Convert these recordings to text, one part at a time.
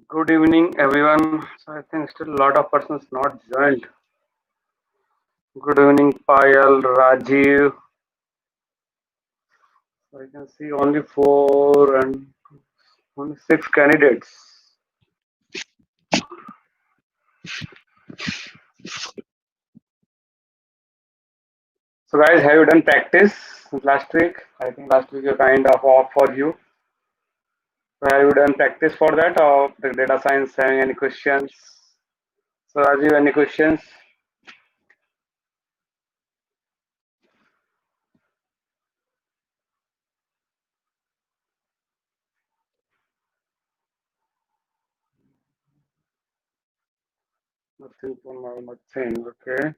Good evening, everyone. So I think still a lot of persons not joined. Good evening, Payal, Rajiv. So I can see only four and only six candidates. So guys, have you done practice last week? I think last week you kind of off for you. So have you done practice for that or the data science having any questions? So Rajiv, any questions? Nothing for now, nothing. Okay.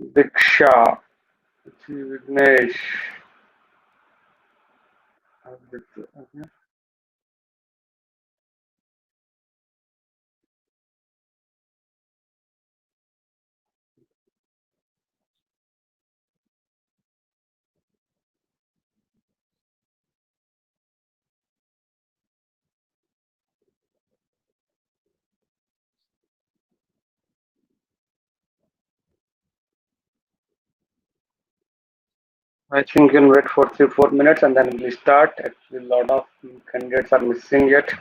Diksha, Vignesh. Okay. I think you can wait for 3 4 minutes and then we'll start. Actually, a lot of candidates are missing yet.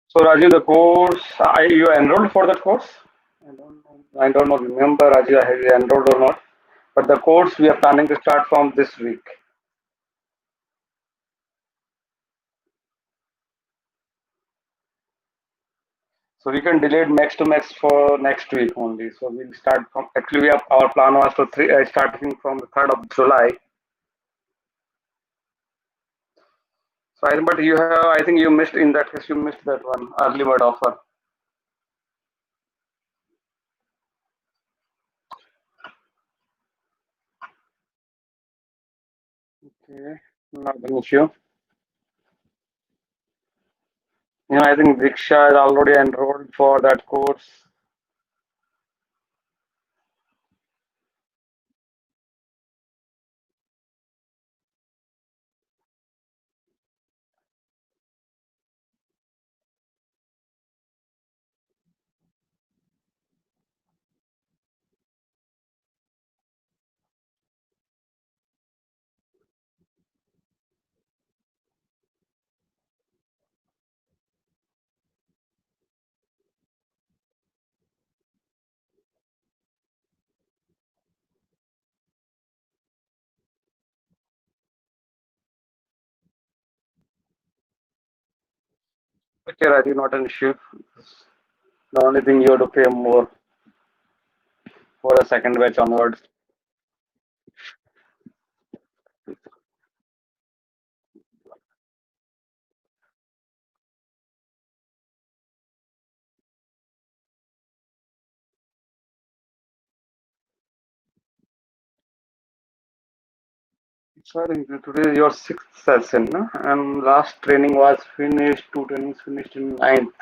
So Rajiv, the course, you enrolled for that course? I don't know. I don't know. Remember, Rajiv, have you enrolled or not? But the course we are planning to start from this week. So we can delay it max to max for next week only. So we'll start from. Actually, our plan was to starting from the 3rd of July. So but you have. I think you missed in that case. You missed that one early bird offer. Okay, not an issue. I think Diksha is already enrolled for that course. Okay, Rajiv, not an issue. The only thing you have to pay more for the second batch onwards. So I think today is your sixth session, no? And last training was finished, two trainings finished in ninth.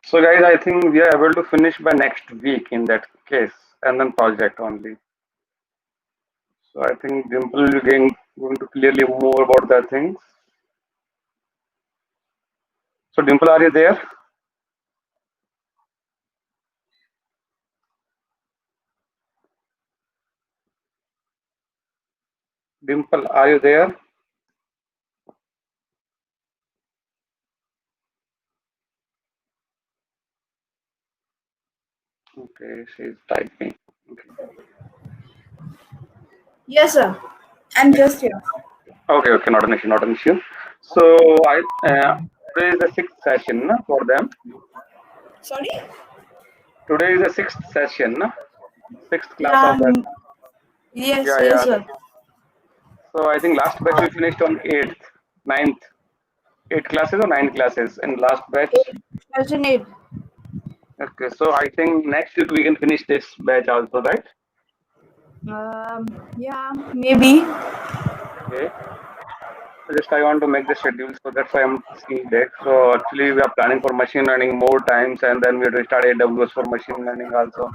So guys, I think we are able to finish by next week in that case, and then project only. So I think Dimple will be going to clearly more about that things. So Dimple, are you there? Dimple, are you there? Okay, she's typing. Okay. Yes, sir. I'm just here. Okay, okay, not an issue, not an issue. So I today is the sixth session, no, for them. Sorry? Today is the sixth session, no? Sixth class Yeah. of that. Yes, Yeah, yes, yeah. sir. So I think last batch we finished on eighth, ninth, 8 classes or 9 classes in last batch. 2008. Okay, so I think next week we can finish this batch also, right? Yeah, maybe. Okay. Just I want to make the schedule, so that's why I'm asking that. So actually, we are planning for machine learning more times, and then we restart AWS for machine learning also.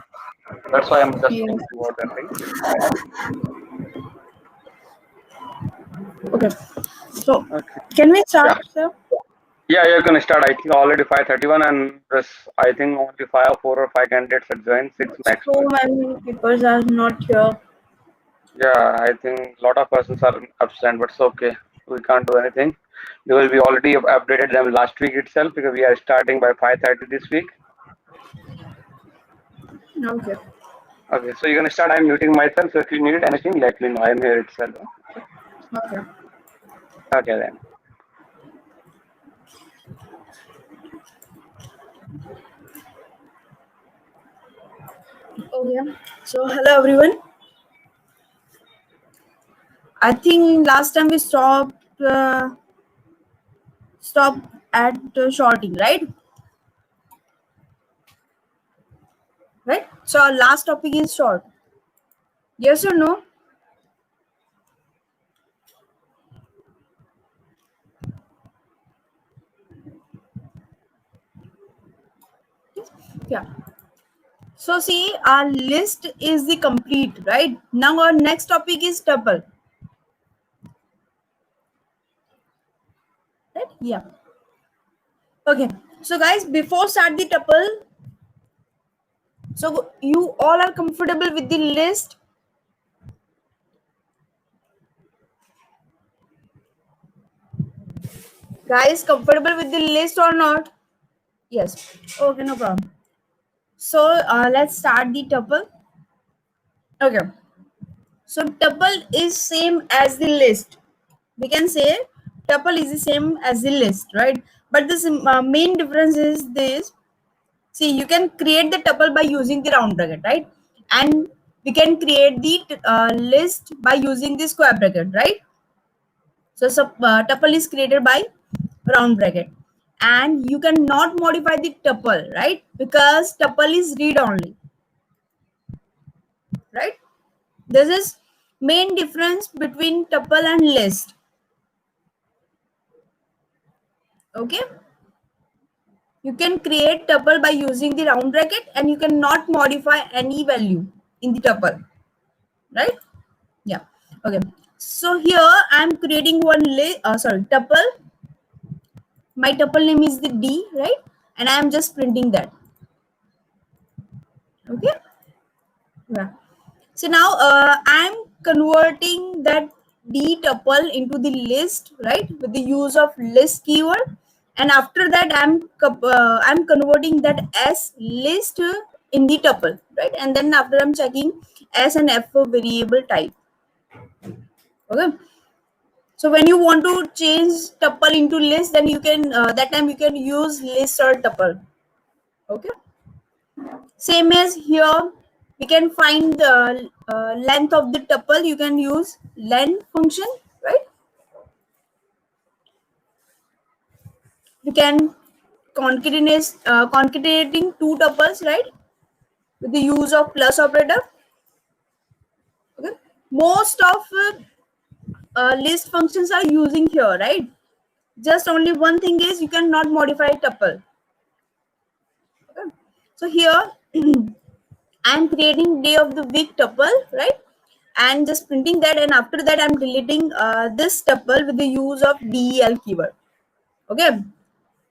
That's why I'm just Yes. thinking about that thing. Okay. So, Okay. can we Yeah. start, sir? Yeah, you're gonna start. I think already 5:31, and this I think only 4 or 5 candidates have joined. Six max. So many people are not here. Yeah, I think a lot of persons are absent, but it's okay. We can't do anything because we already have updated them last week itself because we are starting by 5:30 this week. Okay. Okay, so you're gonna start. I'm muting myself. So if you need anything, let me know. I'm here itself. Okay. Okay then. Okay. So, hello everyone. I think last time we stopped at shorting, right? Right. So our last topic is short. Yes or no? Yeah. So see, our list is the complete, right? Now our next topic is tuple. Right? Yeah. Okay. So guys, before start the tuple, so you all are comfortable with the list? Guys, comfortable with the list or not? Yes. Okay, no problem. So let's start the tuple. Okay. So tuple is same as the list. We can say tuple is the same as the list, right? But this main difference is this. See, you can create the tuple by using the round bracket, right? And we can create the list by using the square bracket, right? So, tuple is created by round bracket, and you cannot modify the tuple, right? Because tuple is read only, right? This is main difference between tuple and list. Okay, you can create tuple by using the round bracket, and you cannot modify any value in the tuple, right? Yeah. Okay. So here I'm creating one tuple. My tuple name is the D, right? And I'm just printing that. Okay. Yeah. So now I'm converting that D tuple into the list, right? With the use of list keyword. And after that, I'm converting that S list in the tuple, right? And then after I'm checking S and F variable type. Okay. So when you want to change tuple into list, then you can that time you can use list or tuple. Okay. Same as here, we can find the length of the tuple. You can use len function, right? You can concatenating two tuples, right? With the use of plus operator. Okay. Most of list functions are using here, right? Just only one thing is you cannot modify tuple. Okay. So here I'm creating day of the week tuple, right? And just printing that, and after that I'm deleting this tuple with the use of del keyword. Okay.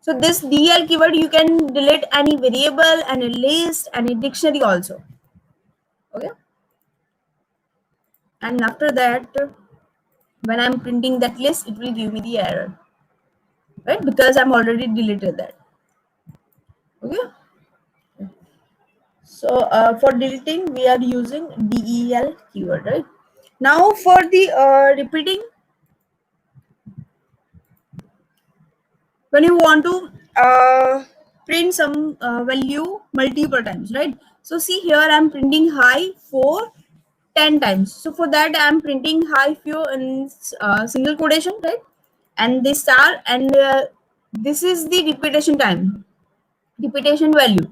So this del keyword, you can delete any variable, any list, any dictionary also. Okay. And after that, when I'm printing that list, it will give me the error, right? Because I'm already deleted that. Okay. So for deleting, we are using del keyword, right? Now for the repeating, when you want to print some value multiple times, right? So see here, I'm printing high for 10 times. So for that, I'm printing high few in single quotation, right? And this star, and this is the repetition time, repetition value.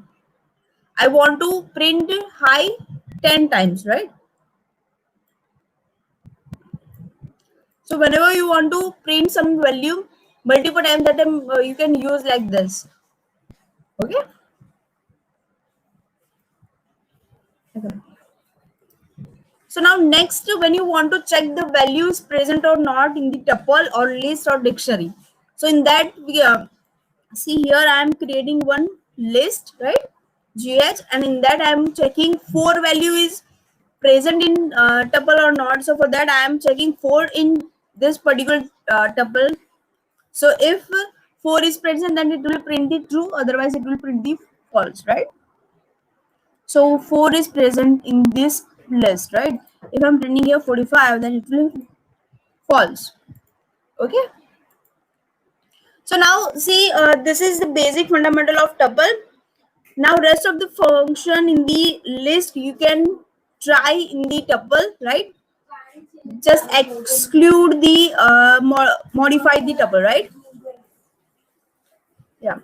I want to print high 10 times, right? So whenever you want to print some value multiple times, that time you can use like this. Okay. Okay. So now next, when you want to check the value is present or not in the tuple or list or dictionary. So in that, we see here I am creating one list, right? GH, and in that I am checking 4 value is present in tuple or not. So for that I am checking 4 in this particular tuple. So if 4 is present, then it will print the true, otherwise it will print the false, right? So 4 is present in this list, right? If I'm printing here 45, then it will false. Okay. So now see, this is the basic fundamental of tuple. Now rest of the function in the list you can try in the tuple, right? Just exclude the modify the tuple, right? Yeah.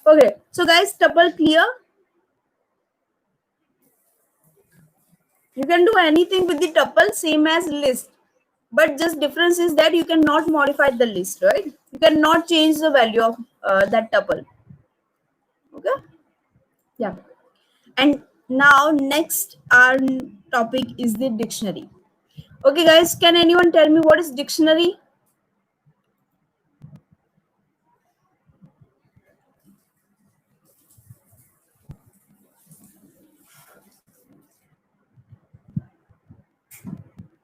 Okay. So guys, tuple clear. You can do anything with the tuple, same as list, but just difference is that you cannot modify the list, right? You cannot change the value of that tuple. Okay. Yeah. And now next our topic is the dictionary. Okay guys, can anyone tell me what is dictionary?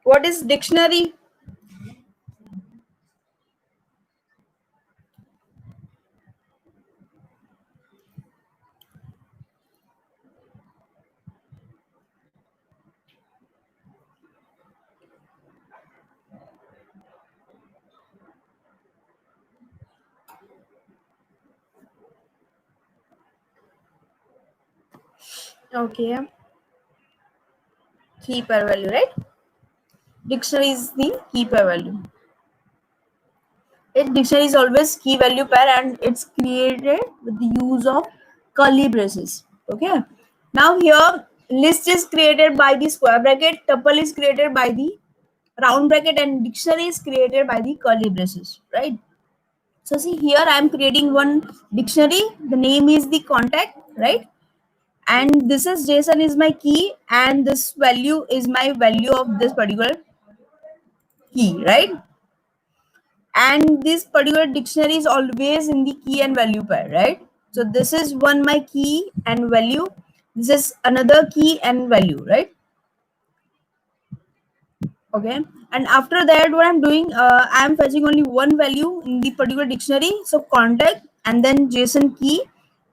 What is dictionary? Okay, key pair value, right? Dictionary is the key pair value. Dictionary is always key value pair, and it's created with the use of curly braces. Okay. Now here list is created by the square bracket, tuple is created by the round bracket, and dictionary is created by the curly braces, right? So see here I am creating one dictionary. The name is the contact, right? And this is JSON is my key, and this value is my value of this particular key, right? And this particular dictionary is always in the key and value pair, right? So this is one my key and value, this is another key and value, right? Okay. And after that what I'm doing, I'm fetching only one value in the particular dictionary, so contact, and then JSON key,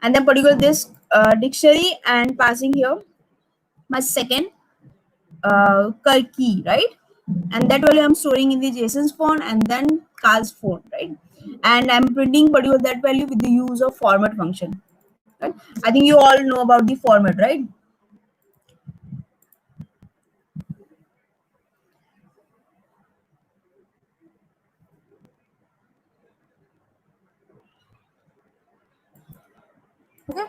and then particular this dictionary, and passing here my second key, right? And that value I'm storing in the JSON font and then cast font, right? And I'm printing particular that value with the use of format function, right? I think you all know about the format, right? Okay.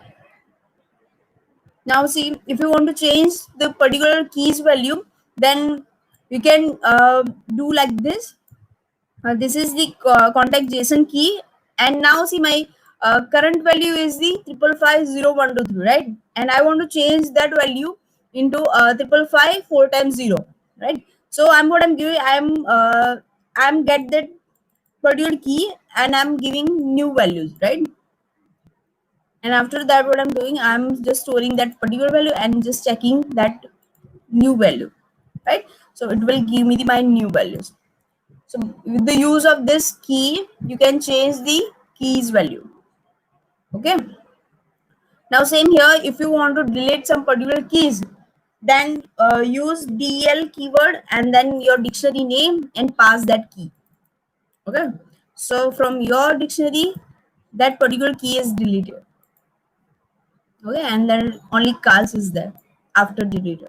Now see, if you want to change the particular keys value, then you can do like this. This is the contact JSON key, and now see my current value is the 5550123, right? And I want to change that value into 555 4 times 0, right? So I'm giving, I'm get that particular key, and I'm giving new values, right? And after that what I'm doing, I'm just storing that particular value and just checking that new value, right? So it will give me my new values. So with the use of this key, you can change the keys value. Okay. Now same here, if you want to delete some particular keys, then use del keyword and then your dictionary name and pass that key. Okay. So from your dictionary, that particular key is deleted. Okay, and then only cars is there after deleted.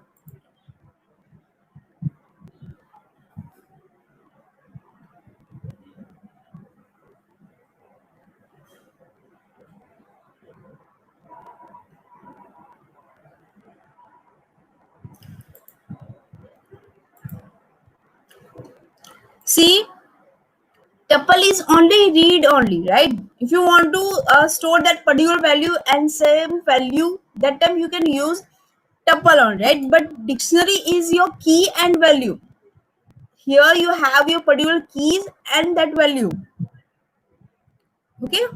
See, tuple is only read only, right? If you want to store that particular value and same value, that time you can use tuple on, right? But dictionary is your key and value. Here you have your particular keys and that value. Okay.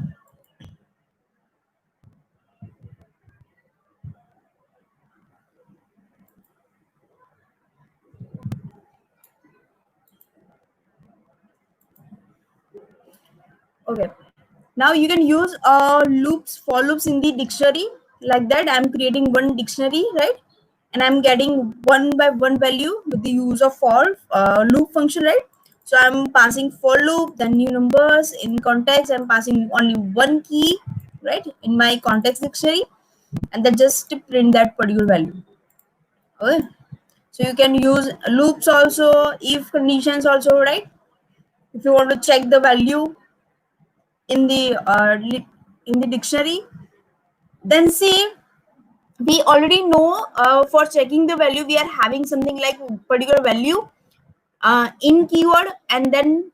Okay. Now you can use loops, for loops in the dictionary. Like that, I'm creating one dictionary, right? And I'm getting one by one value with the use of for loop function, right? So I'm passing for loop, then new numbers in context. I'm passing only one key, right, in my context dictionary, and then just to print that particular value. Okay. So you can use loops also, if conditions also, right? If you want to check the value in the dictionary, then see, we already know for checking the value we are having something like particular value in keyword, and then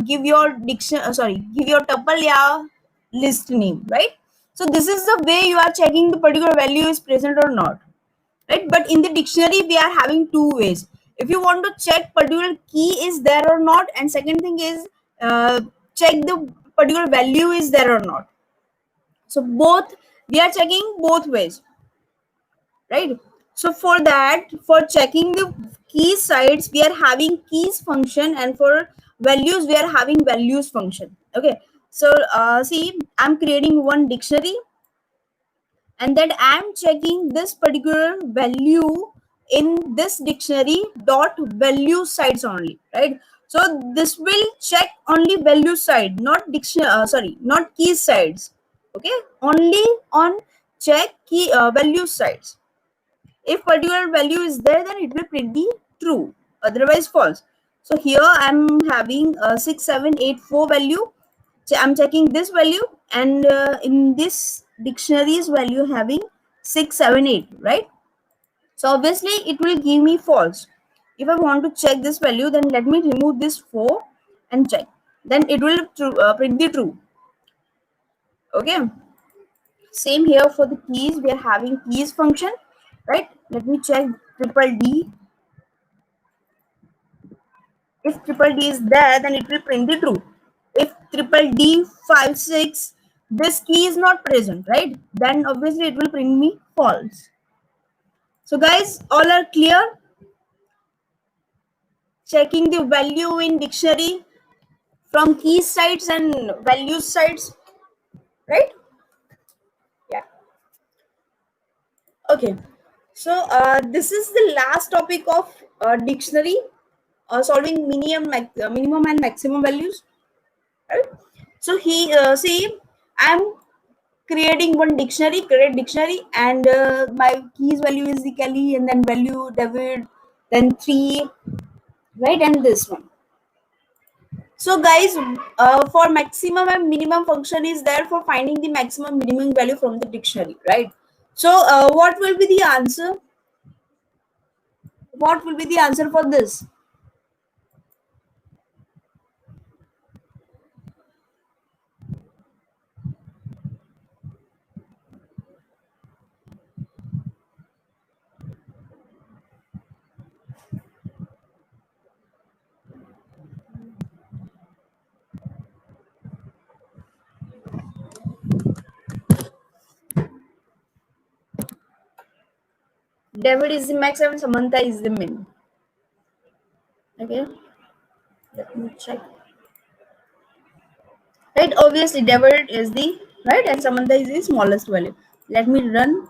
give your give your tuple या list name, right? So this is the way you are checking the particular value is present or not, right? But in the dictionary we are having two ways. If you want to check particular key is there or not, and second thing is check the particular value is there or not. So both, we are checking both ways, right? So for that, for checking the key sides, we are having keys function, and for values we are having values function. Okay. So see, I'm creating one dictionary, and then I'm checking this particular value in this dictionary dot value sides only, right? So this will check only value side, not dictionary, not key sides. Okay, only on check key value sides. If particular value is there, then it will print the true, otherwise false. So here I'm having a 6784 value. So I'm checking this value, and in this dictionary's value having 678, right? So obviously it will give me false. If I want to check this value, then let me remove this 4 and check. Then it will print the true. Okay. Same here for the keys. We are having keys function, right? Let me check triple D. If triple D is there, then it will print the true. If triple D 56, this key is not present, right? Then obviously it will print me false. So guys, all are clear? Checking the value in dictionary from key sites and value sites, right? Yeah. Okay. So this is the last topic of dictionary, solving minimum and maximum values. Right? So see, I'm creating one dictionary, create dictionary, and my keys value is the Kelly, and then value David, then 3, right, and this one. So guys, for maximum and minimum function is there for finding the maximum minimum value from the dictionary, right? So what will be the answer? What will be the answer for this? David is the max and Samantha is the min. Okay, let me check. Right, obviously David is the right and Samantha is the smallest value. Let me run.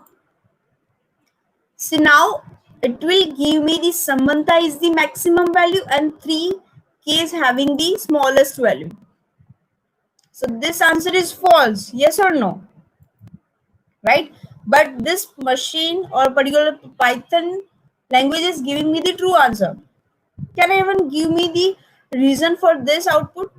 See, now it will give me the Samantha is the maximum value and 3K is having the smallest value. So this answer is false. Yes or no? Right? but this machine or particular Python language is giving me the true answer. Can anyone give me the reason for this output?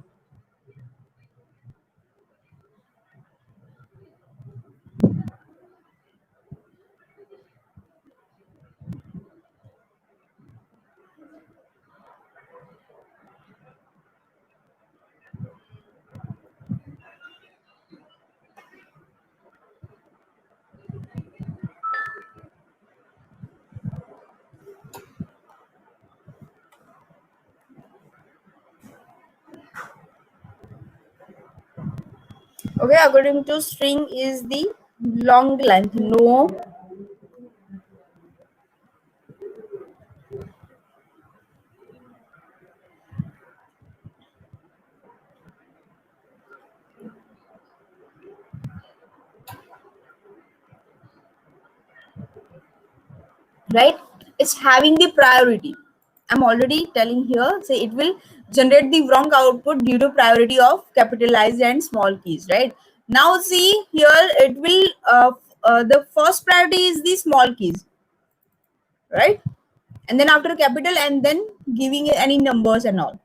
Okay, according to string is the long length. No. Right, it's having the priority. I'm already telling here, say it will generate the wrong output due to priority of capitalized and small keys. Right, now see here it will the first priority is the small keys, right, and then after capital and then giving any numbers and all.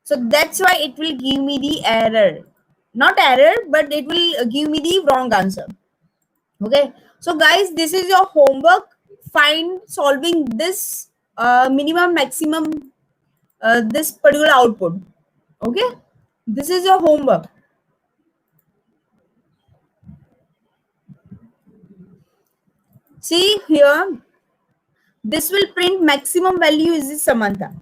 So that's why it will give me the error, not error, but it will give me the wrong answer. Okay, so guys, this is your homework. Find solving this minimum maximum this particular output. Okay, this is your homework. See here, this will print maximum value is the Samantha,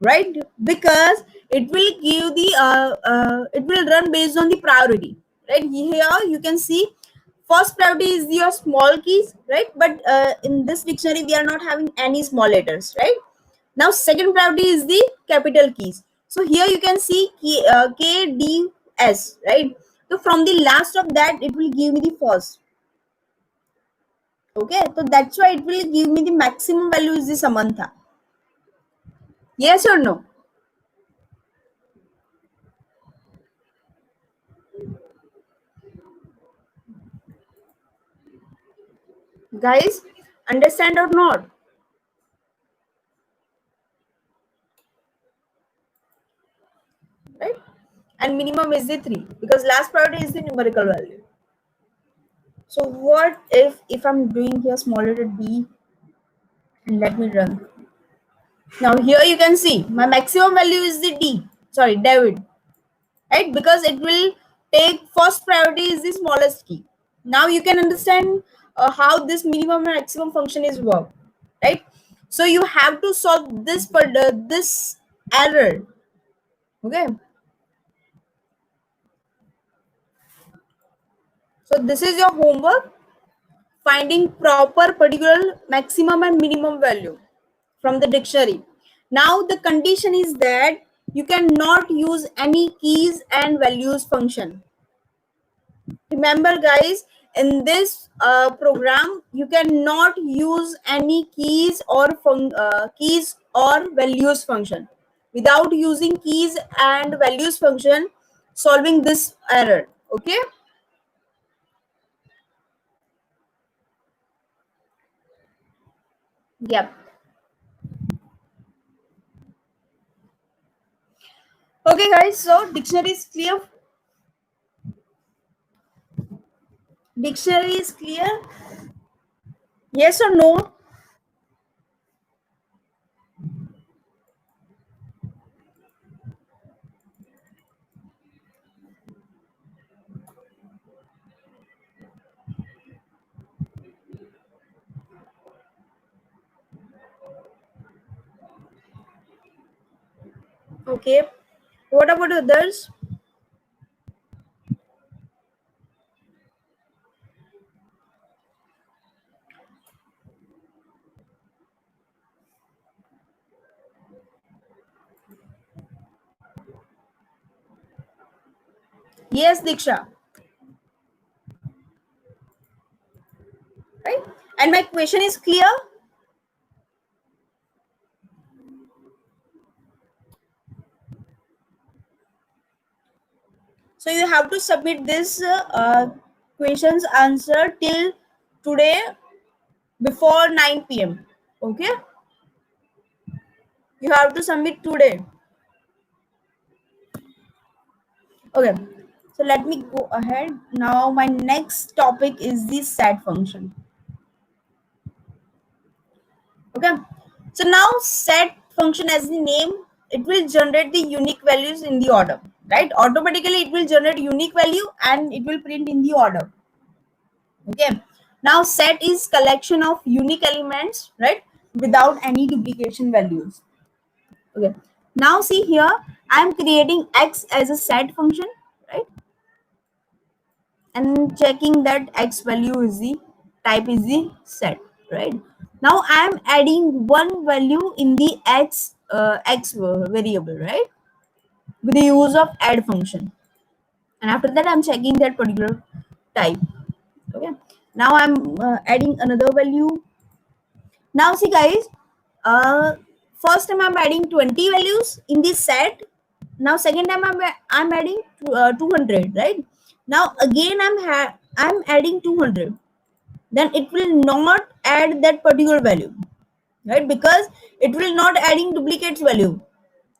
right? Because it will give the it will run based on the priority, right? Here you can see first priority is your small keys, right? But in this dictionary we are not having any small letters, right? Now second priority is the capital keys. So here you can see K, D, S, right? So from the last of that it will give me the first. Okay, so that's why it will give me the maximum value is the Samantha. Yes or no? Guys, understand or not? Right, and minimum is the 3 because last priority is the numerical value. So what if I'm doing here small letter d and let me run. Now here you can see my maximum value is the d, sorry, David, right, because it will take first priority is the smallest key. Now you can understand how this minimum and maximum function is work, right? So you have to solve this this error. Okay, so this is your homework, finding proper particular maximum and minimum value from the dictionary. Now the condition is that you cannot use any keys and values function. Remember guys, in this program you cannot use any keys or keys or values function. Without using keys and values function, solving this error. Okay. Yep. Okay guys, so dictionary is clear. Dictionary is clear. Yes or no? Okay. What about others? Yes, Diksha. Right? And my question is clear. So you have to submit this questions answer till today before 9 p.m. Okay, you have to submit today. Okay, so let me go ahead. Now my next topic is the set function. Okay, so now set function, as the name, it will generate the unique values in the order, right? Automatically it will generate unique value and it will print in the order. Okay, now set is collection of unique elements, right, without any duplication values. Okay, now see here, I'm creating x as a set function, right, and checking that x value is the type is the set, right? Now I'm adding one value in the x variable, right, with the use of add function, and after that I'm checking that particular type. Okay, now I'm adding another value. Now see guys, uh first time I'm adding 20 values in this set. Now second time I'm adding 200, right? Now again I'm adding 200. Then it will not add that particular value, right? Because it will not adding duplicates value.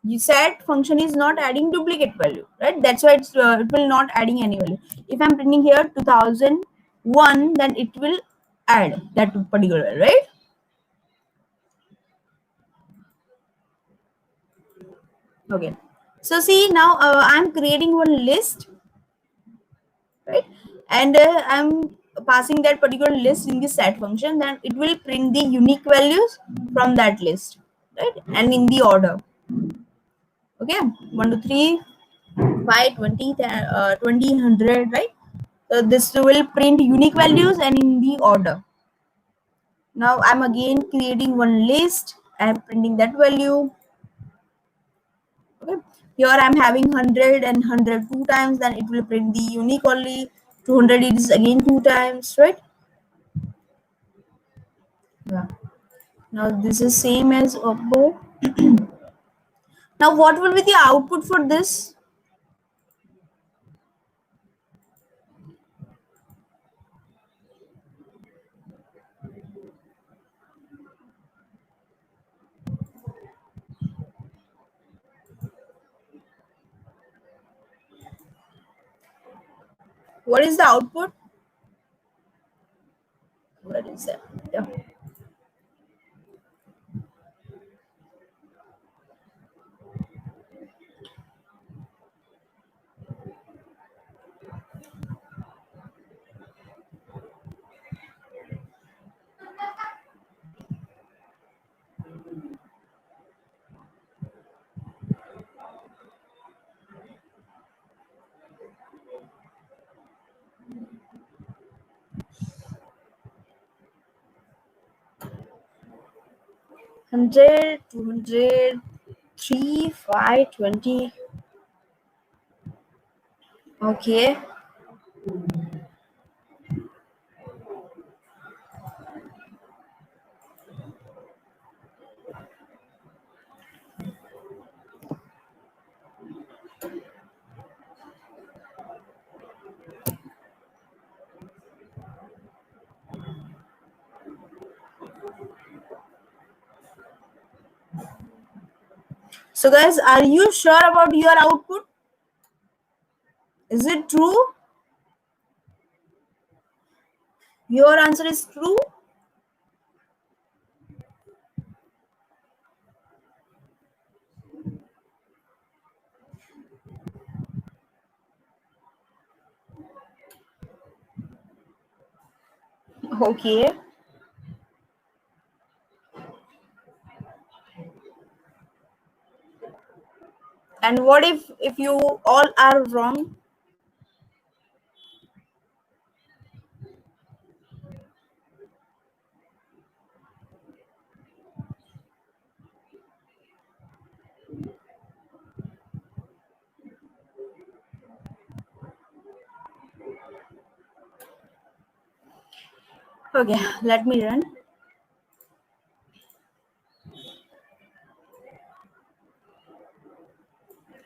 You set function is not adding duplicate value, right? That's why it will not adding any value. If I'm printing here 2001, then it will add that particular value, right? Okay, so see now I'm creating one list, right, and I'm passing that particular list in the set function. Then it will print the unique values from that list, right, and in the order. Okay, 1 2 3 5 20 20 100, right? So this will print unique values and in the order. Now I'm again creating one list. I'm printing that value. Okay, here I'm having 100 and 100 two times, then it will print the unique only. 200 it is again two times, right? Yeah. Now this is same as above. Now what will be the output for this? What is the output? What is that? Yeah. Hundred, 200, 3, 5, 20. Okay. So guys, are you sure about your output? Is it true? Your answer is true? Okay. And what if you all are wrong? Okay, let me run.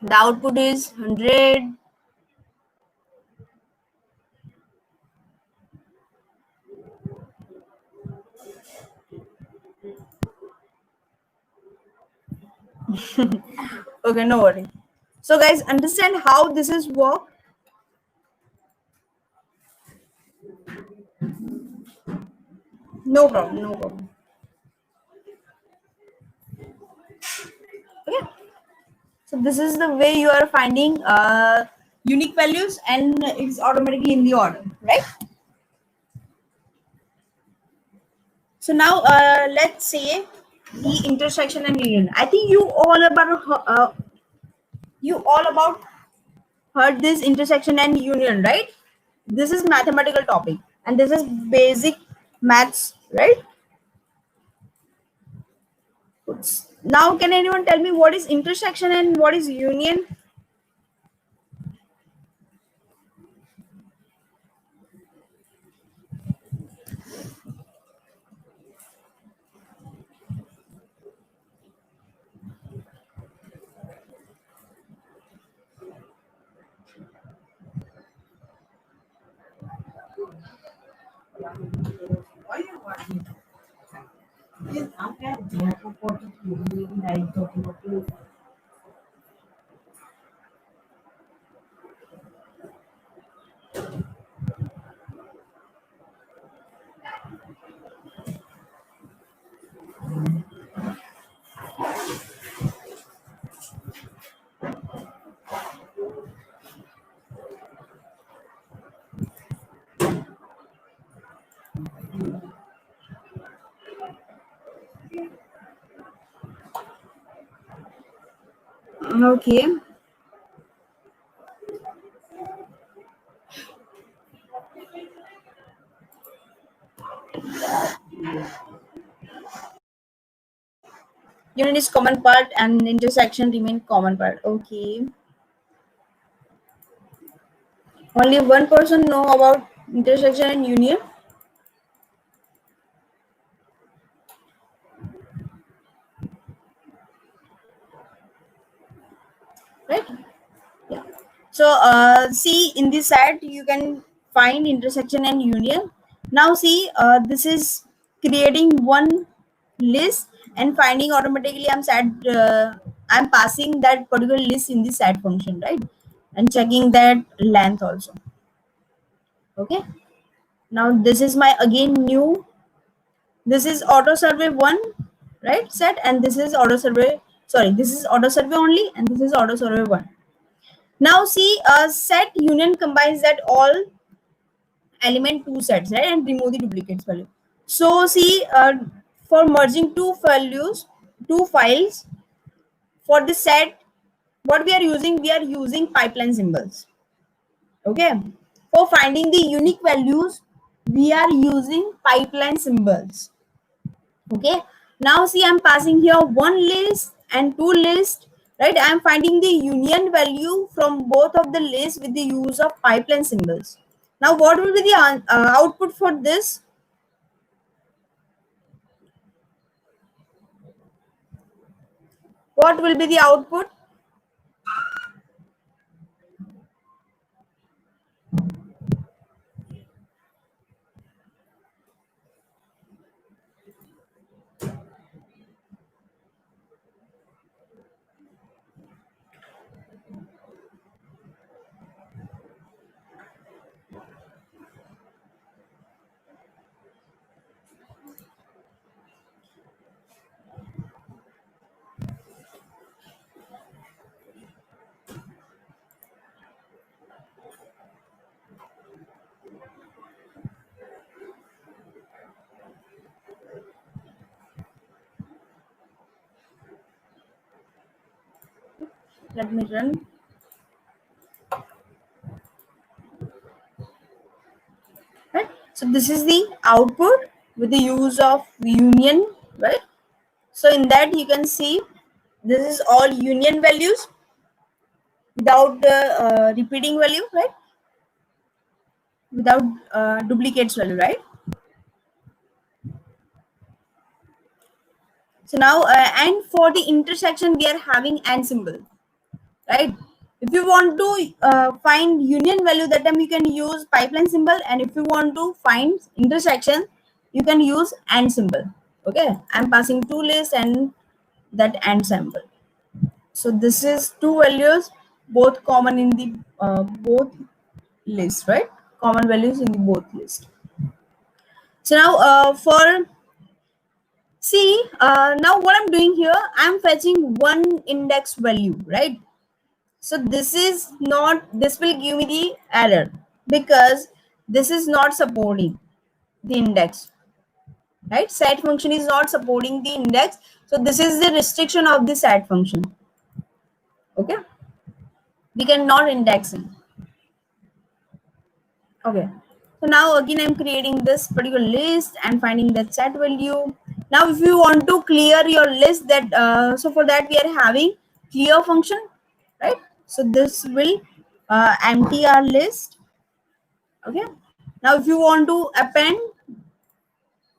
The output is 100. Okay, no worry. So guys, understand how this is work. No problem, no problem. Okay. So this is the way you are finding unique values, and it's automatically in the order, right? So now let's say the intersection and union. I think you all about heard this intersection and union, right? This is mathematical topic and this is basic maths, right? Now can anyone tell me what is intersection and what is union? Okay. Union is common part and intersection remain common part. Okay. Only one person know about intersection and union. Right? Yeah. So see in this set you can find intersection and union. Now see this is creating one list and finding automatically I'm passing that particular list in the set function, right? And checking that length also. Okay. Now this is my again new. This is auto survey one, right? Set, and this is auto survey. Sorry, this is auto survey only, and this is auto survey one. Now see, set union combines that all element two sets, right, and remove the duplicates value. So see, for merging two values, two files for the set, what we are using pipeline symbols. Okay. For finding the unique values, we are using pipeline symbols. Okay. Now see, I'm passing here one list and two lists, right? I'm finding the union value from both of the lists with the use of pipeline symbols. Now, what will be the output for this? What will be the output? Let me run. Right. So this is the output with the use of union, right? So in that you can see this is all union values without the repeating value, right? Without duplicates value, right? So now, and for the intersection, we are having and symbol, right? If you want to find union value, that time you can use pipeline symbol, and if you want to find intersection, you can use and symbol. Okay, I'm passing two lists and that and symbol. So this is two values, both common in the both list, right? Common values in the both list. So now for see, now what I'm doing here, I'm fetching one index value, right? So this is not, this will give me the error because this is not supporting the index, right? Set function is not supporting the index. So this is the restriction of the set function. Okay. We cannot index it. Okay. So now again, I'm creating this particular list and finding that set value. Now, if you want to clear your list, that so for that we are having clear function, right? So this will empty our list. Okay. Now, if you want to append,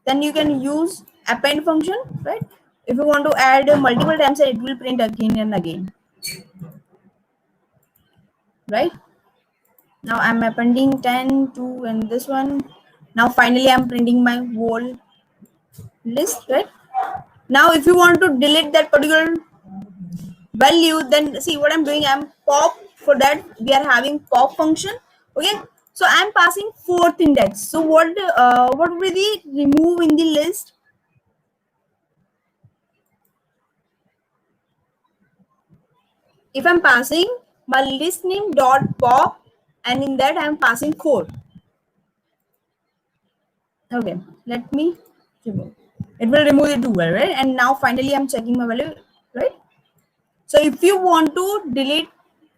then you can use append function, right? If you want to add multiple times, it will print again and again, right? Now I'm appending 10 to and this one. Now finally I'm printing my whole list, right? Now if you want to delete that particular value, then see what I'm doing, I'm pop. For that we are having pop function. Okay, so I'm passing fourth index. So what will be remove in the list? If I'm passing my list name dot pop, and in that I'm passing 4. Okay, let me remove. It will remove the 2, right? And now finally I'm checking my value, right? So if you want to delete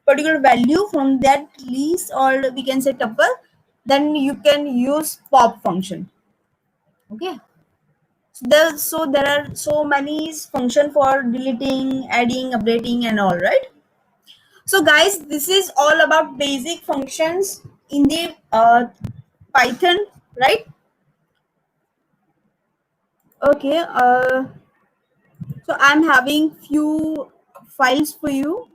particular value from that list, or we can say tuple, then you can use pop function. Okay. So there are so many function for deleting, adding, updating, and all, right? So guys, this is all about basic functions in the Python, right? Okay. So I'm having few files for you.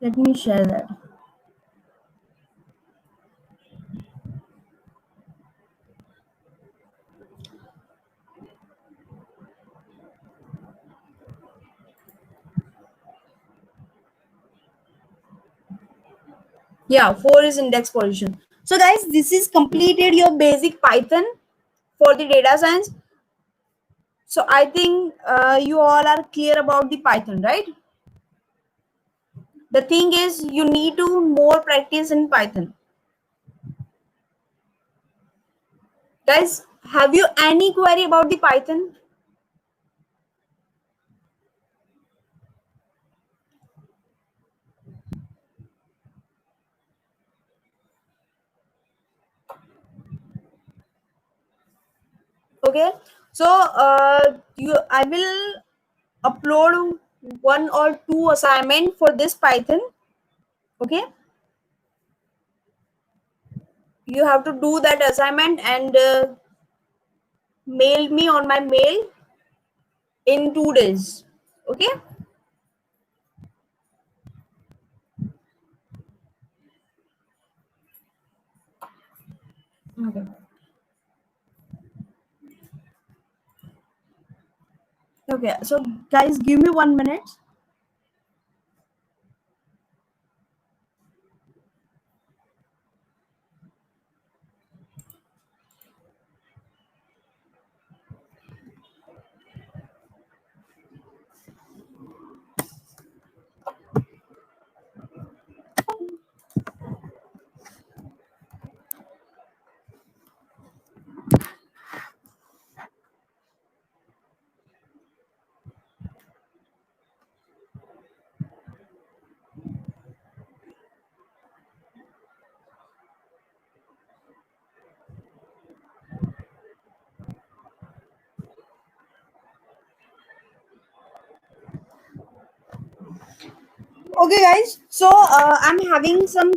Let me share that. Yeah, 4 is index position. So guys, this is completed your basic Python for the data science. So I think you all are clear about the Python, right? The thing is, you need to more practice in Python. Guys, have you any query about the Python? Okay, so I will upload one or two assignment for this Python. Okay, you have to do that assignment and mail me on my mail in 2 days. Okay. Okay. Okay. So guys, give me 1 minute. Okay, guys. So I'm having some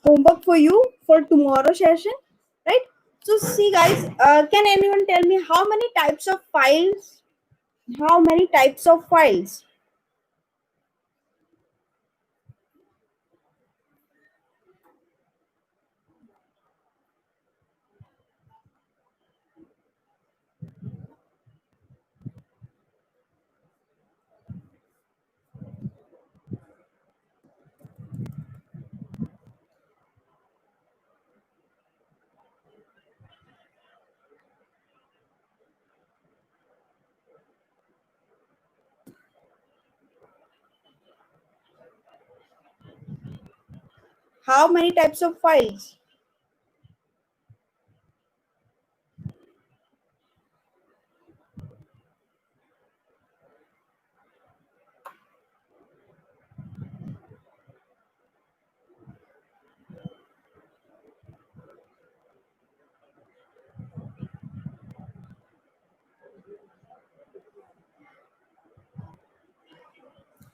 homework for you for tomorrow session, right? So see, guys, can anyone tell me how many types of files? How many types of files? How many types of files?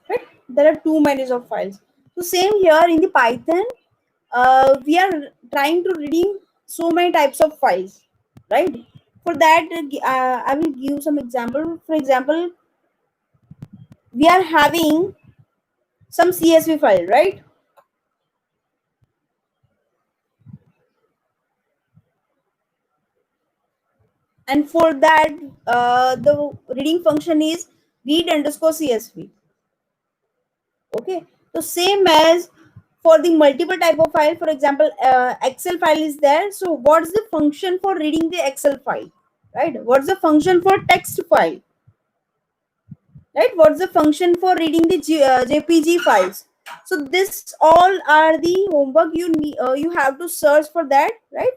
Right? There are too many of files. So same here in the Python, we are trying to reading so many types of files, right? For that, I will give some example. For example, we are having some CSV file, right? And for that, the reading function is read underscore CSV. Okay, so same as for the multiple type of file, for example, Excel file is there. So what's the function for reading the Excel file, right? What's the function for text file, right? What's the function for reading the JPG files? So this all are the homework you need. You have to search for that, right?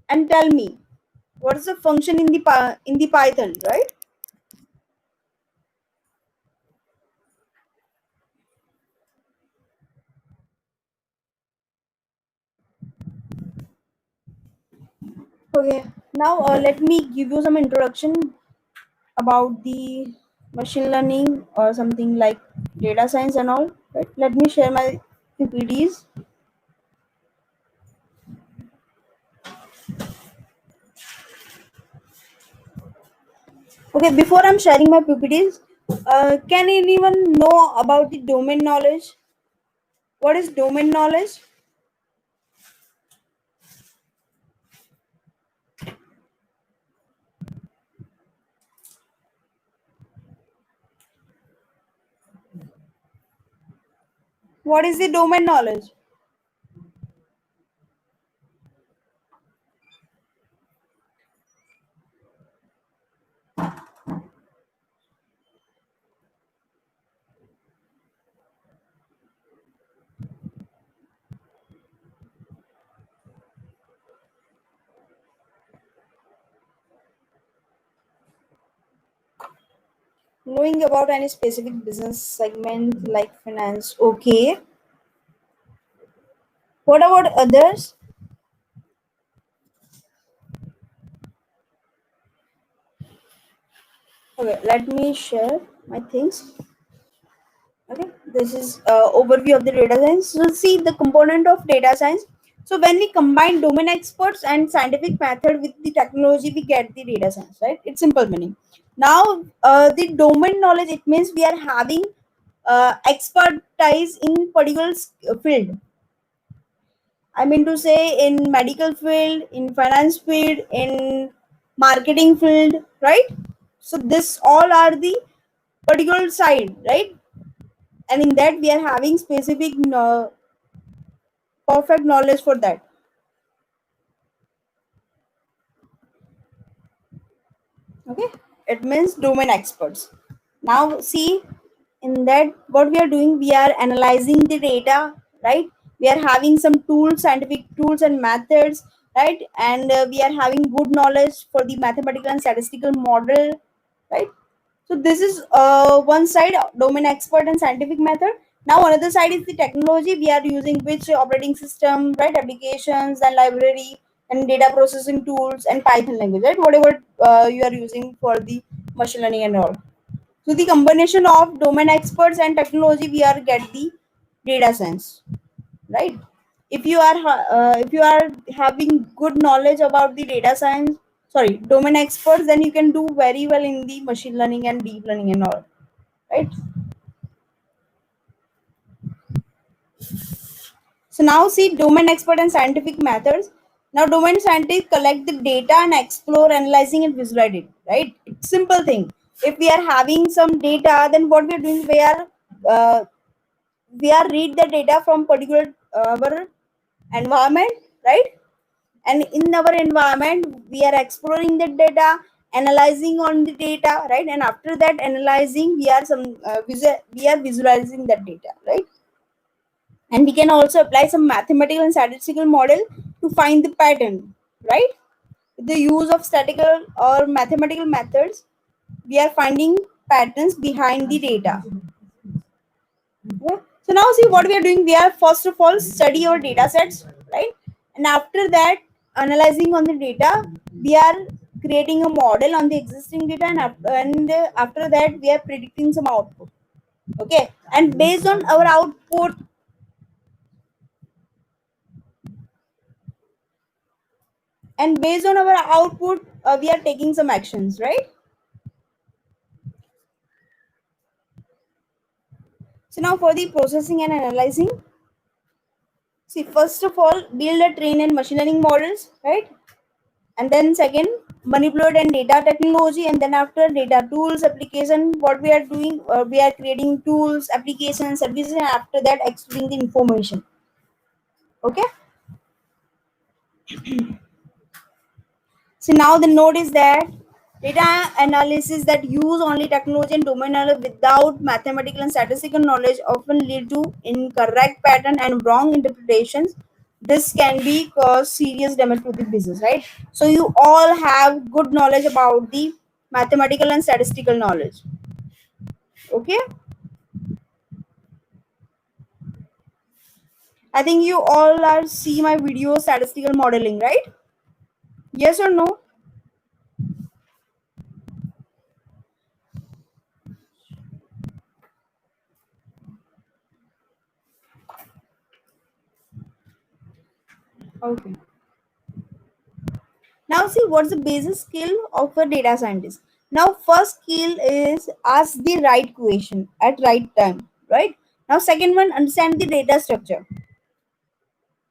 And tell me what is the function in the Python, right? Okay. Now let me give you some introduction about the machine learning or something like data science and all. Right? Let me share my PPTs. Okay, before I'm sharing my PPTs, can anyone know about the domain knowledge? What is domain knowledge? What is the domain knowledge? Knowing about any specific business segment like finance. Okay. What about others? Okay, let me share my things. Okay, this is overview of the data science. So see the component of data science. So when we combine domain experts and scientific method with the technology, we get the data science, right? It's simple meaning. Now, the domain knowledge, it means we are having expertise in particular field. I mean to say in medical field, in finance field, in marketing field, right? So this all are the particular side, right? And in that we are having specific perfect knowledge for that. Okay, it means domain experts. Now see, in that what we are doing, we are analyzing the data, right? We are having some tools, scientific tools and methods, right? And we are having good knowledge for the mathematical and statistical model, right? So this is one side, domain expert and scientific method. Now another side is the technology. We are using which operating system, right? Applications and library and data processing tools and Python language, right? Whatever you are using for the machine learning and all. So the combination of domain experts and technology, we are get the data science, right? If you are having good knowledge about the data science, sorry, domain experts, then you can do very well in the machine learning and deep learning and all, right? So now see domain expert and scientific methods. Now domain scientists collect the data and explore, analyzing and visualize it, right? It's simple thing. If we are having some data, then what we are doing, uh, we are read the data from particular our environment, right? And in our environment we are exploring the data, analyzing on the data, right? And after that analyzing, we are we are visualizing that data, right? And we can also apply some mathematical and statistical model to find the pattern, right? With the use of statistical or mathematical methods, we are finding patterns behind the data. Okay? So now see what we are doing. We are first of all study our data sets, right? And after that, analyzing on the data, we are creating a model on the existing data, and after that, we are predicting some output. Okay, and based on our output, we are taking some actions, right? So now for the processing and analyzing, see first of all, build a train and machine learning models, right? And then second, manipulate and data technology, and then after data tools application, what we are doing, we are creating tools, applications, services, and after that extracting the information. Okay. So now the note is that data analysis that use only technology and domain knowledge without mathematical and statistical knowledge often lead to incorrect pattern and wrong interpretations. This can be cause serious damage to the business, right? So you all have good knowledge about the mathematical and statistical knowledge. Okay. I think you all are see my video statistical modeling, right? Yes or no? Okay. Now see what's the basic skill of a data scientist. Now first skill is ask the right question at right time, right? Now second one, understand the data structure.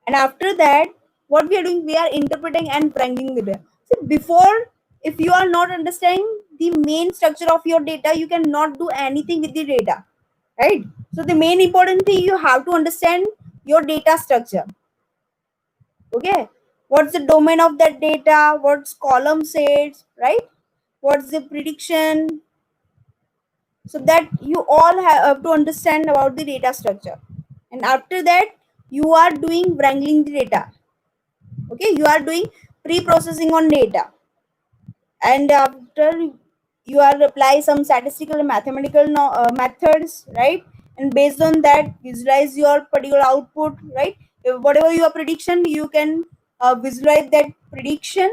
And after that, what we are doing, we are interpreting and wrangling the data. See, before, if you are not understanding the main structure of your data, you cannot do anything with the data, right? So the main important thing, you have to understand your data structure. Okay, what's the domain of that data, what's column says, right? What's the prediction, so that you all have to understand about the data structure. And after that, you are doing wrangling the data. Okay, you are doing pre-processing on data, and after you are apply some statistical and mathematical methods, right? And based on that, visualize your particular output, right? Whatever your prediction, you can visualize that prediction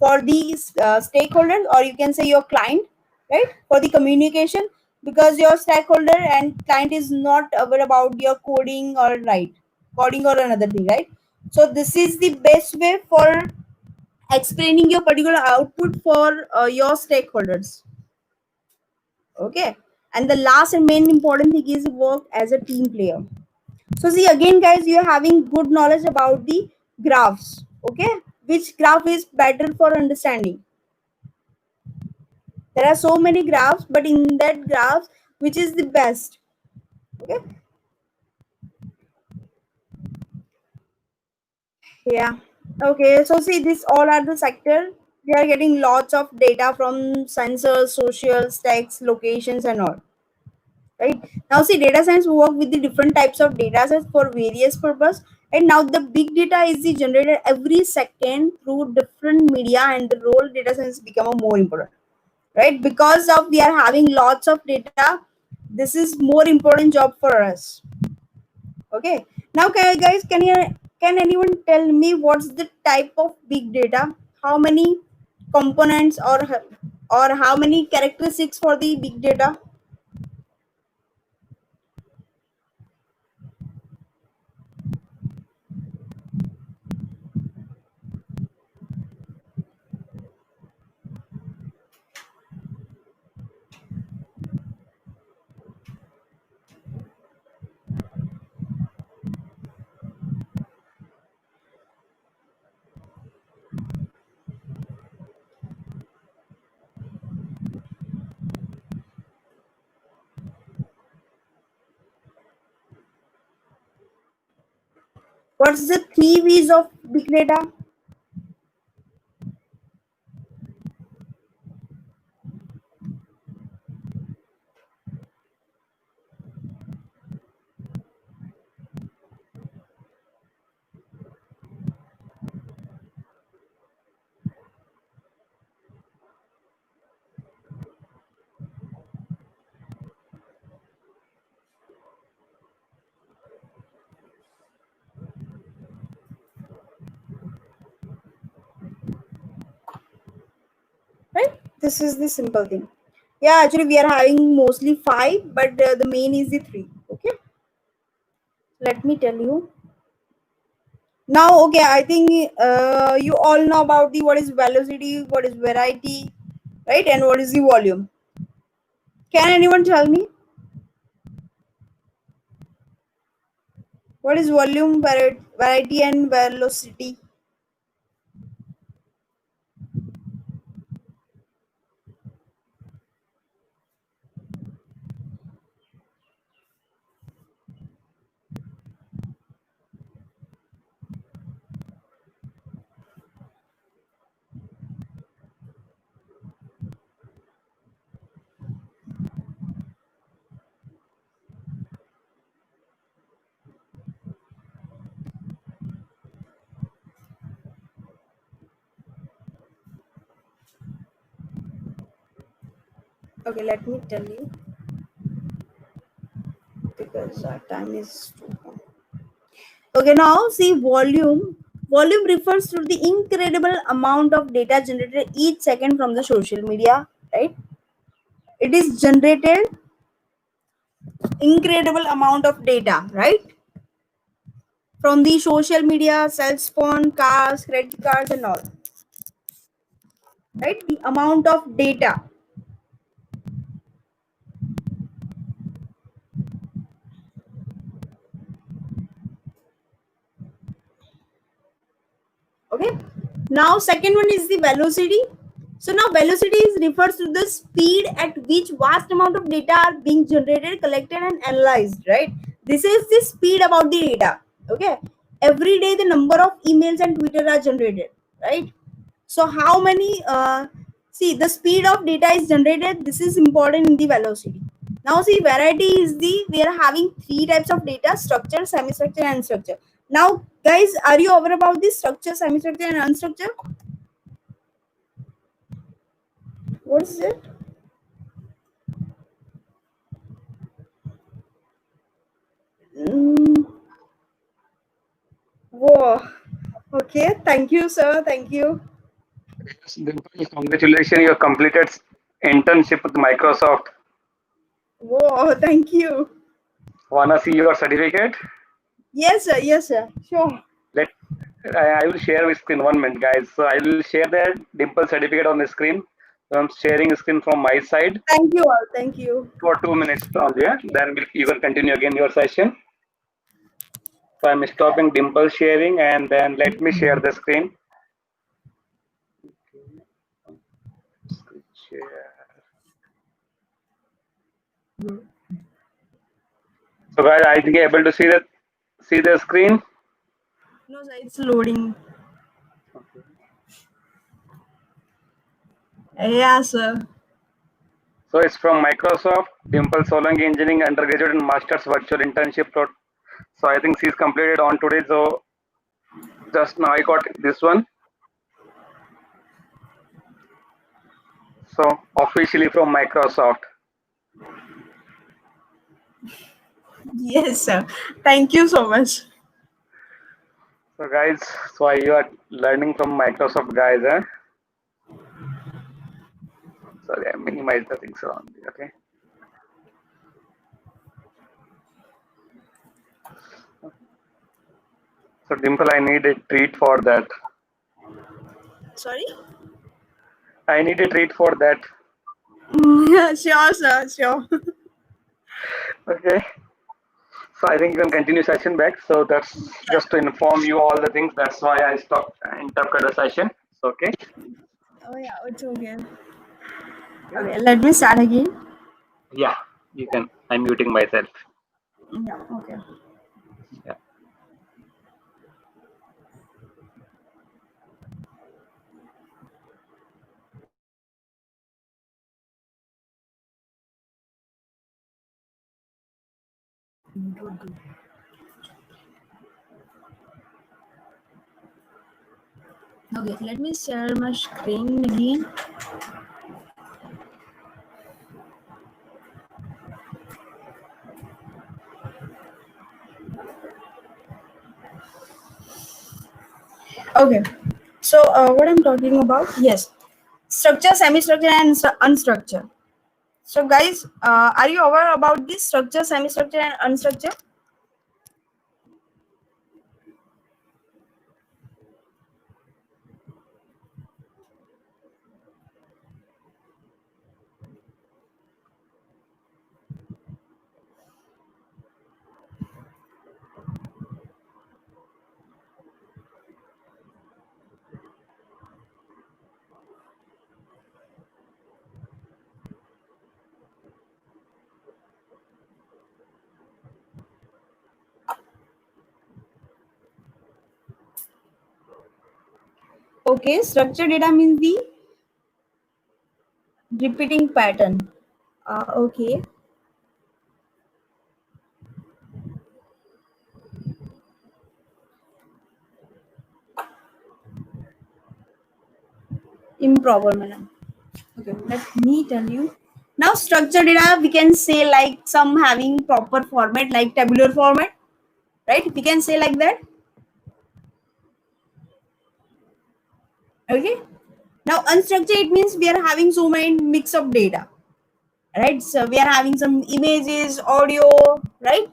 for these stakeholders, or you can say your client, right? For the communication, because your stakeholder and client is not aware about your coding or right coding or another thing, right? So this is the best way for explaining your particular output for your stakeholders. Okay, and the last and main important thing is work as a team player. So see again guys, you are having good knowledge about the graphs. Okay, which graph is better for understanding? There are so many graphs, but in that graphs, which is the best? Okay. Yeah. Okay, so see, this all are the sector. We are getting lots of data from sensors, social, text, locations, and all. Right now, see, data science work with the different types of data sets for various purpose. And now the big data is the generated every second through different media, and the role data science become a more important. Right, because of we are having lots of data, this is more important job for us. Okay. Now, guys, can anyone tell me what's the type of big data? How many components or how many characteristics for the big data? What's the three V's of big data? this is the simple thing. Yeah, actually we are having mostly 5, but the main is the 3. Okay, let me tell you now. Okay, I think you all know about the what is velocity, what is variety, right, and what is the volume. Can anyone tell me what is volume, variety, and velocity? Okay, let me tell you because our time is too long. Okay, now see volume. Volume refers to the incredible amount of data generated each second from the social media, right? It is generated incredible amount of data, right? From the social media, cell phone, cars, credit cards, and all, right? The amount of data. Okay. Now, second one is the velocity. So now velocity is refers to the speed at which vast amount of data are being generated, collected, and analyzed. Right. This is the speed about the data. Okay. Every day, the number of emails and Twitter are generated. Right. So how many? See, the speed of data is generated. This is important in the velocity. Now, see, variety is the we are having 3 types of data: structure, semi-structure, and unstructured. Now, guys, are you aware about this structure, semi-structure, and unstructured? What is it? Mm, whoa. Okay. Thank you, sir. Thank you. Yes, Dimple, congratulations, you have completed internship with Microsoft. Whoa. Thank you. Wanna see your certificate? Yes, sir. Yes, sir. Sure. Let I will share my screen 1 minute, guys. So I will share the Dimple certificate on the screen. So I'm sharing screen from my side Thank you all. Thank you. for 2 minutes only. Yeah? Then you can continue again your session. So I'm stopping Dimple sharing and then let me share the screen. Screen share. So guys, I think you're able to see the screen. No, sir. It's loading. Yeah, sir. So it's from Microsoft, Dimple Solanki Engineering Undergraduate and Master's Virtual Internship. So I think she's completed on today. So just now I got this one. So officially from Microsoft. Yes, sir. Thank you so much. So guys, so you are learning from Microsoft, guys. Eh? Sorry, I minimize the things around me. Okay. So Dimple, I need a treat for that. Sorry? I need a treat for that. Sure, sir. Sure. Okay. So I think you can continue session back. So that's just to inform you all the things. That's why I stopped and interrupted the session. Okay. Oh, yeah. It's okay. Okay, let me start again. Yeah, you can. I'm muting myself. Yeah, okay. Yeah. Okay, let me share my screen again. Okay, so what I'm talking about, yes. structure, semi-structure, and unstructured. So guys, are you aware about this structure, semi-structure, and unstructured? Okay, structured data means the repeating pattern. Okay, improper manner. Okay, let me tell you. Now, structured data we can say like some having proper format like tabular format, right? We can say like that. Okay. Now, unstructured it means we are having so many mix of data, right? So we are having some images, audio, right?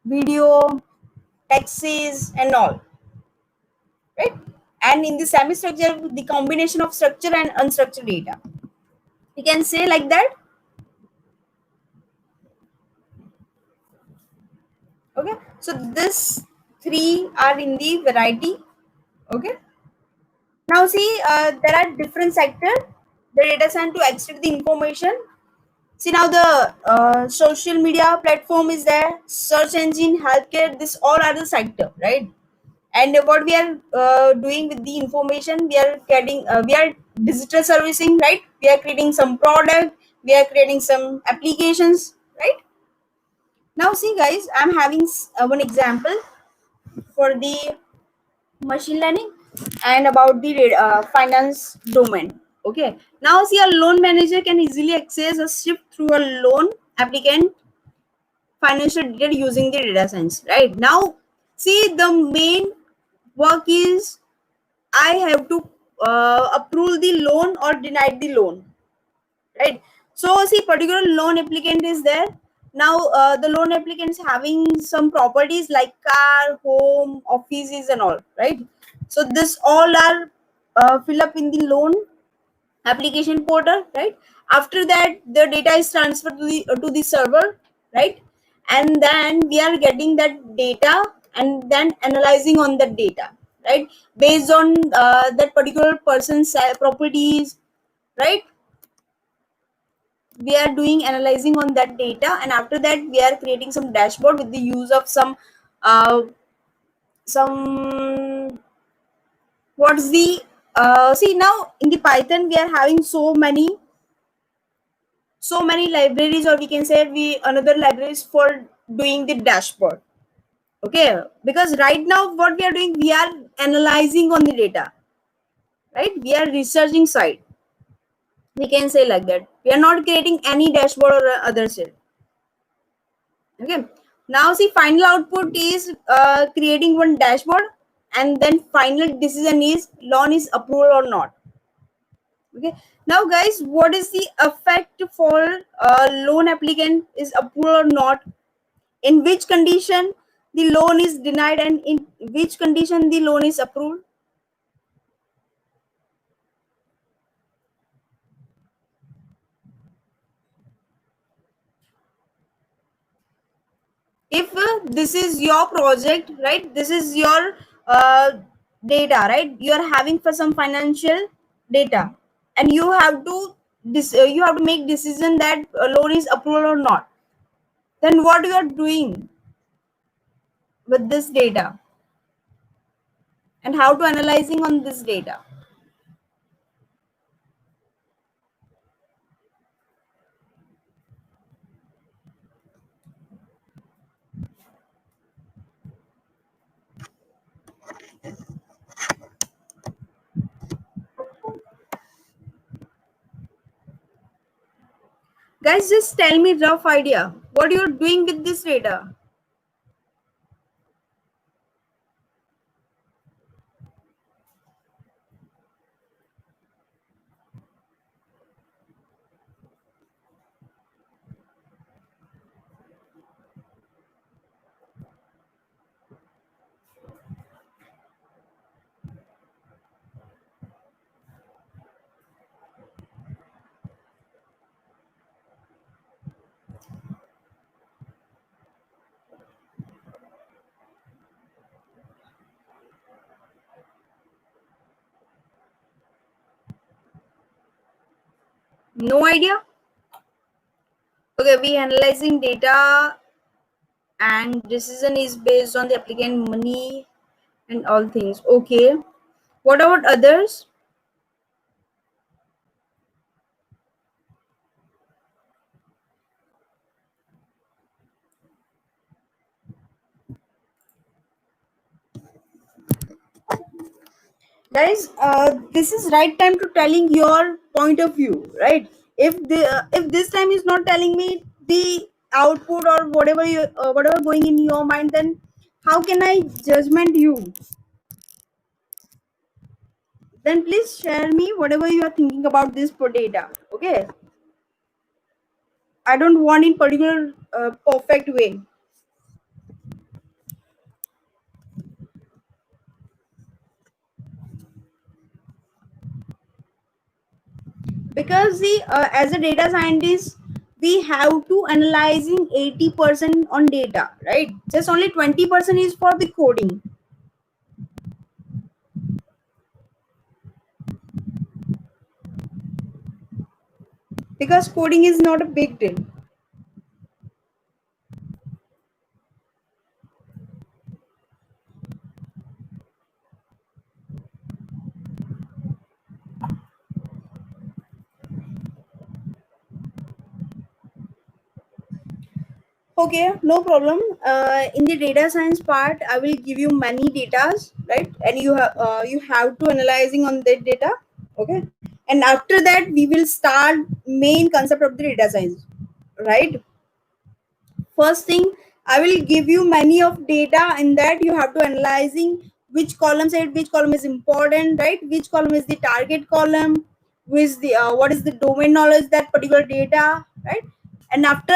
Video, texts, and all, right? And in the semi-structure, the combination of structure and unstructured data. We can say like that. Okay. So this three are in the variety. Okay. Now see, there are different sector. The data science to extract the information. See now the social media platform is there, search engine, healthcare. This all are the sector, right? And what we are doing with the information, we are getting, we are digital servicing, right? We are creating some product, we are creating some applications, right? Now see guys, I'm having one example for the machine learning and about the finance domain. Okay, now see a loan manager can easily access a shift through a loan applicant financial data using the data science. Right now, see the main work is I have to approve the loan or deny the loan. Right. So see, particular loan applicant is there. Now the loan applicant is having some properties like car, home, offices, and all. Right. So this all are fill up in the loan application portal, right? After that the data is transferred to the server, right? And then we are getting that data and then analyzing on that data, right? Based on that particular person's properties, right? We are doing analyzing on that data, and after that we are creating some dashboard with the use of uh, some what's the see now in the Python we are having so many libraries, or we can say we another libraries for doing the dashboard. Okay, because right now what we are doing, we are analyzing on the data, right? We are researching side, we can say like that. We are not creating any dashboard or other shit. Okay, now see final output is creating one dashboard, and then final decision is loan is approved or not. Okay, now guys, what is the effect for loan applicant is approved or not, in which condition the loan is denied, and in which condition the loan is approved? If this is your project, right, this is your uh, data, right, you are having for some financial data, and you have to you have to make decision that loan is approved or not. Then what you are doing with this data, and how to analyzing on this data? Guys, just tell me rough idea what you're doing with this data. No idea? Okay, we analyzing data and decision is based on the applicant money and all things. Okay. What about others? Guys, this is right time to telling your point of view, right? If this time is not telling me the output or whatever you whatever going in your mind, then how can I judgment you? Then please share me whatever you are thinking about this for data. Okay, I don't want in particular perfect way, because the as a data scientist we have to analyzing 80% on data, right? Just only 20% is for the coding, because coding is not a big deal. Okay, no problem. In the data science part, I will give you many datas, right? And you have to analyzing on that data. Okay, and after that we will start main concept of the data science, right? First thing, I will give you many of data, and that you have to analyzing which column said which column is important, right? Which column is the target column, with the what is the domain knowledge that particular data, right? And after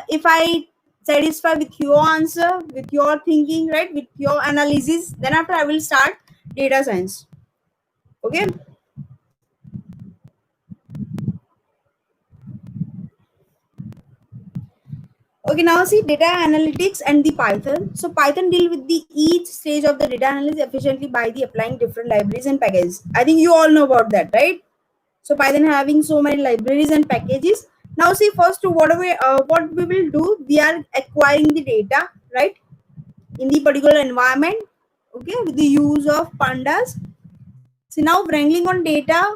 if I satisfy with your answer, with your thinking, right, with your analysis, then after I will start data science. Okay. Okay, now see data analytics and the Python. So Python deal with the each stage of the data analysis efficiently by the applying different libraries and packages. I think you all know about that, right? So Python having so many libraries and packages. Now see first what we will do, we are acquiring the data, right, in the particular environment, okay, with the use of pandas. So now wrangling on data,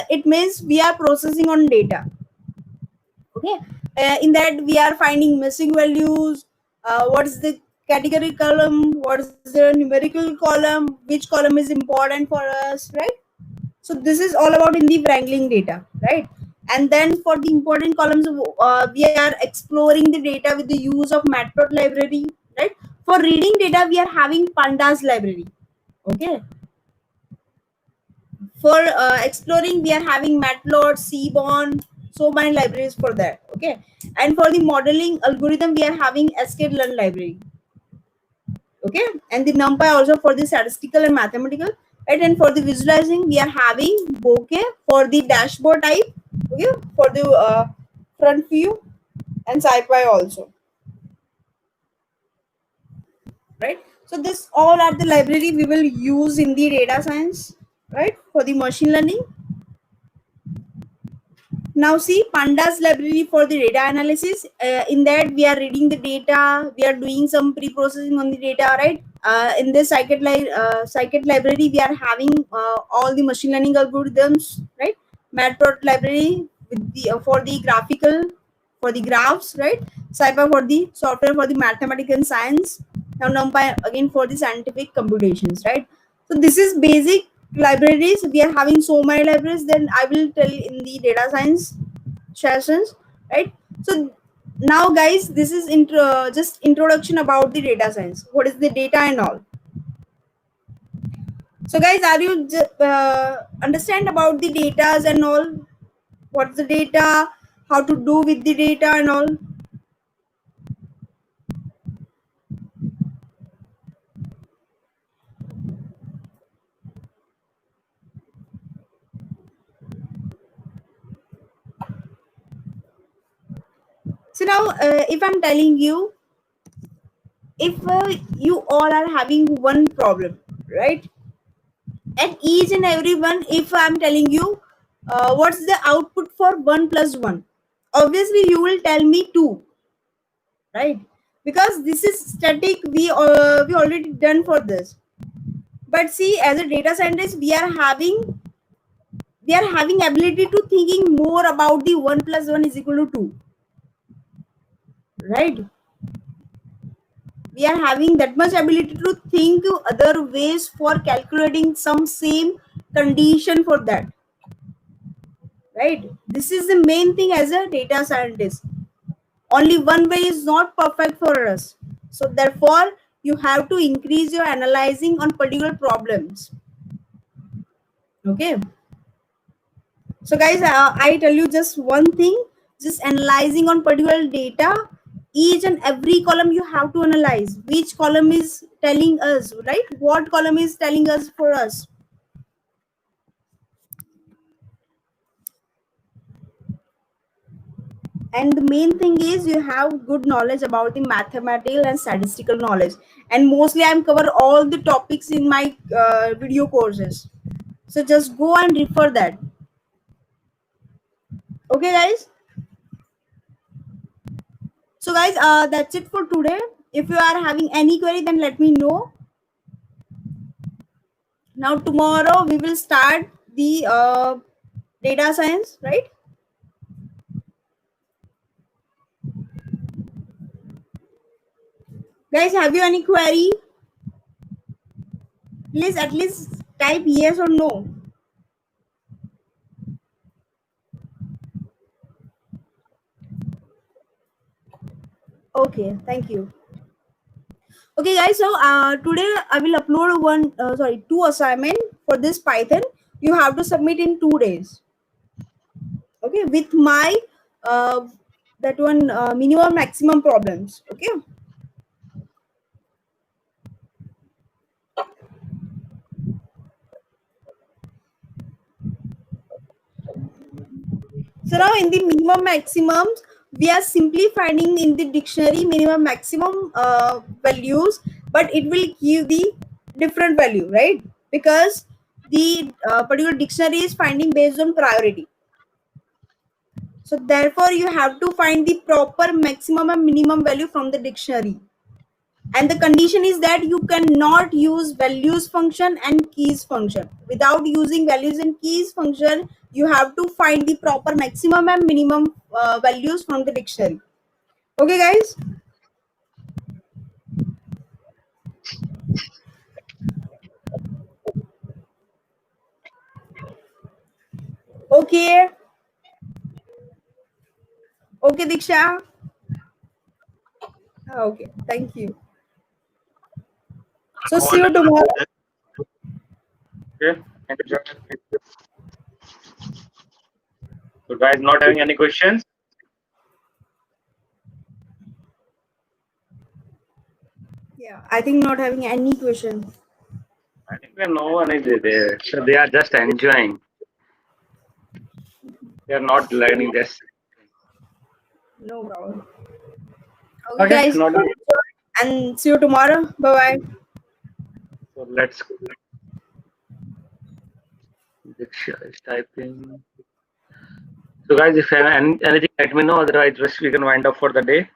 it means we are processing on data. Okay, in that we are finding missing values, what is the category column, what is the numerical column, which column is important for us, right? So this is all about in the wrangling data, right? And then for the important columns, we are exploring the data with the use of matplotlib library, right? For reading data we are having pandas library. Okay, for exploring we are having matplotlib, seaborn, so many libraries for that. Okay, and for the modeling algorithm we are having sklearn library. Okay, and the numpy also for the statistical and mathematical, right? And for the visualizing we are having bokeh for the dashboard type. Okay, for the front view, and scipy also, right? So this all are the library we will use in the data science, right, for the machine learning. Now see pandas library for the data analysis. In that we are reading the data, we are doing some pre-processing on the data, right? In this scikit library we are having all the machine learning algorithms, right? Matplotlib library with the for the graphical, for the graphs, right? Scipy for the software for the mathematics and science. Now NumPy again for the scientific computations, right? So this is basic libraries. We are having so many libraries. Then I will tell in the data science sessions, right? So now guys, this is just introduction about the data science, what is the data and all. So guys, are you understand about the data and all, what's the data, how to do with the data and all? So now if I'm telling you, if you all are having one problem, right, and each and every one, if I'm telling you what's the output for 1 plus 1? Obviously, you will tell me 2, right? Because this is static, we already done for this. But see, as a data scientist, we are having ability to thinking more about the 1 plus 1 is equal to 2, right? We are having that much ability to think other ways for calculating some same condition for that, right? This is the main thing as a data scientist. Only one way is not perfect for us, so therefore you have to increase your analyzing on particular problems. Okay, so guys, I tell you just one thing, just analyzing on particular data, each and every column you have to analyze which column is telling us, right? What column is telling us for us. And the main thing is you have good knowledge about the mathematical and statistical knowledge, and mostly I'm cover all the topics in my video courses, so just go and refer that. Okay guys, so guys, that's it for today. If you are having any query, then let me know. Now tomorrow we will start the data science, right? Guys, have you any query? Please at least type yes or no. Okay, thank you. Okay guys, so today I will upload two assignment for this Python. You have to submit in 2 days. Okay, with my uh, that one minimum maximum problems. Okay. So now in the minimum maximums, we are simply finding in the dictionary minimum maximum values, but it will give the different value, right? Because the particular dictionary is finding based on priority. So therefore, you have to find the proper maximum and minimum value from the dictionary. And the condition is that you cannot use values function and keys function. Without using values and keys function, you have to find the proper maximum and minimum values from the dictionary. Okay guys, okay, okay Diksha, okay, thank you. So see you tomorrow. Okay. Thank you, Jack. Thank you. So guys, not having any questions? Yeah, I think not having any question. I think no one is there. So they are just enjoying. They are not learning this. No problem. Okay Okay, guys, not. and see you tomorrow. Bye bye. So let's. Diksha is typing. So guys, if anything, let me know. Otherwise, just we can wind up for the day.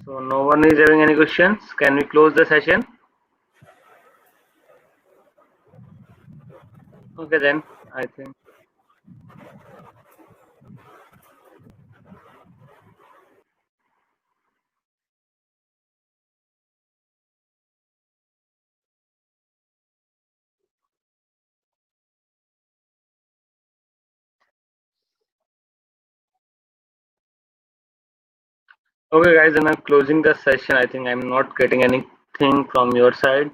So no one is having any questions. Can we close the session? Okay then. I think. Okay guys, then I'm closing the session. I think I'm not getting anything from your side.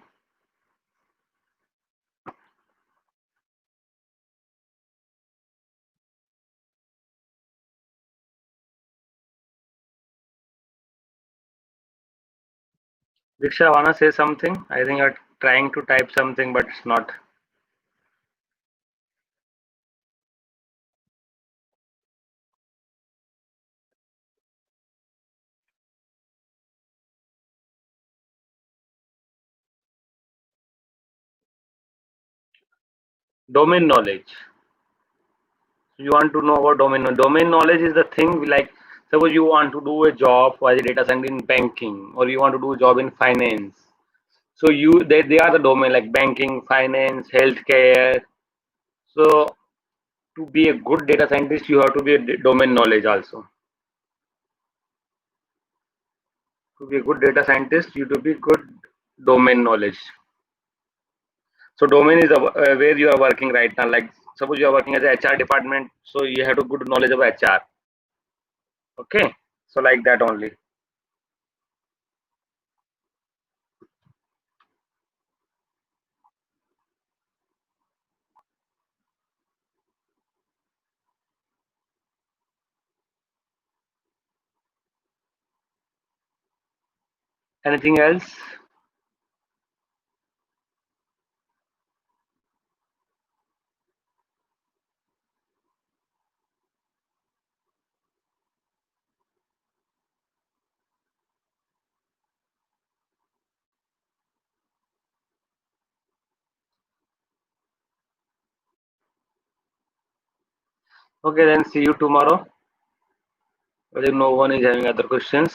Diksha, wanna say something? I think you're trying to type something, but it's not. Domain knowledge. You want to know about domain knowledge. Domain knowledge is the thing like, suppose you want to do a job as a data scientist in banking, or you want to do a job in finance. So they are the domain like banking, finance, healthcare. So to be a good data scientist, you have to be a domain knowledge also. To be a good data scientist, you have to be good domain knowledge. So domain is where you are working right now. Like suppose you are working as a HR department, so you have to good knowledge of HR. Okay, so like that only. Anything else? Okay, then see you tomorrow. If no one is having other questions.